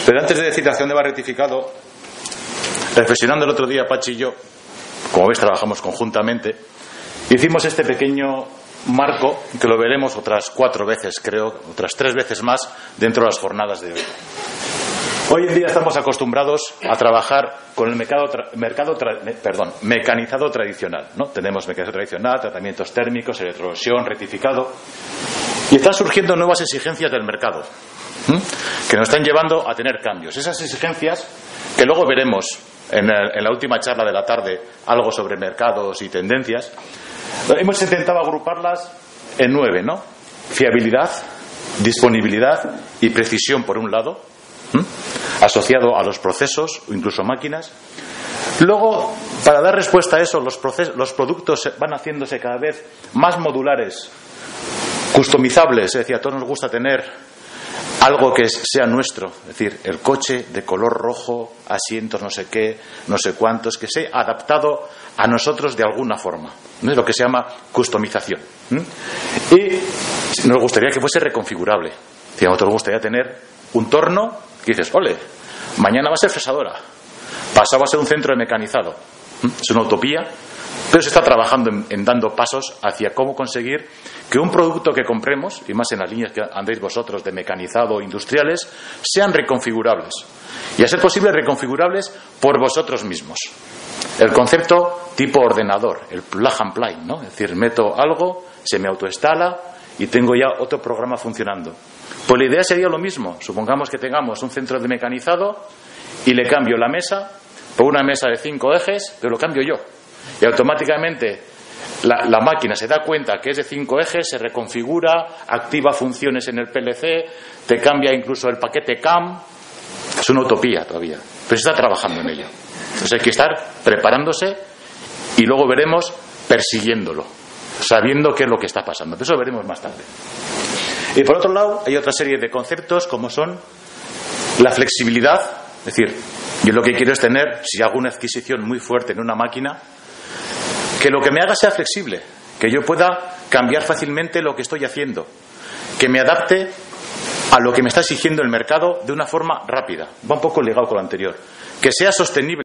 Pero antes de decir hacia dónde va rectificado, reflexionando el otro día, Pachi y yo, como veis trabajamos conjuntamente, hicimos este pequeño marco que lo veremos otras 4 veces, creo, otras 3 veces más dentro de las jornadas de hoy. Hoy en día estamos acostumbrados a trabajar con el mecanizado tradicional, ¿no? Tenemos mecanizado tradicional, tratamientos térmicos, electroerosión, rectificado, y están surgiendo nuevas exigencias del mercado, que nos están llevando a tener cambios. Esas exigencias que luego veremos en la última charla de la tarde, algo sobre mercados y tendencias, hemos intentado agruparlas en 9, ¿no? Fiabilidad, disponibilidad y precisión por un lado, asociado a los procesos o incluso máquinas. Luego, para dar respuesta a eso, los productos van haciéndose cada vez más modulares, customizables. Es decir, a todos nos gusta tener algo que sea nuestro, es decir, el coche de color rojo, asientos no sé qué, no sé cuántos, que sea adaptado a nosotros de alguna forma, ¿no? Es lo que se llama customización. Y nos gustaría que fuese reconfigurable. Es decir, a nosotros nos gustaría tener un torno que dices, ole, mañana va a ser fresadora, pasado va a ser un centro de mecanizado. Es una utopía, pero se está trabajando en dando pasos hacia cómo conseguir que un producto que compremos, y más en las líneas que andéis vosotros de mecanizado o industriales, sean reconfigurables. Y a ser posible reconfigurables por vosotros mismos. El concepto tipo ordenador, el plug and play, ¿no? Es decir, meto algo, se me autoinstala y tengo ya otro programa funcionando. Pues la idea sería lo mismo. Supongamos que tengamos un centro de mecanizado y le cambio la mesa por una mesa de 5 ejes, pero lo cambio yo. Y automáticamente la máquina se da cuenta que es de 5 ejes, se reconfigura, activa funciones en el PLC, te cambia incluso el paquete CAM. Es una utopía todavía, pero se está trabajando en ello. Entonces hay que estar preparándose y luego veremos persiguiéndolo, sabiendo qué es lo que está pasando. Eso lo veremos más tarde. Y por otro lado, hay otra serie de conceptos como son la flexibilidad. Es decir, yo lo que quiero es tener, si hago una adquisición muy fuerte en una máquina, que lo que me haga sea flexible, que yo pueda cambiar fácilmente lo que estoy haciendo, que me adapte a lo que me está exigiendo el mercado de una forma rápida. Va un poco ligado con lo anterior. Que sea sostenible.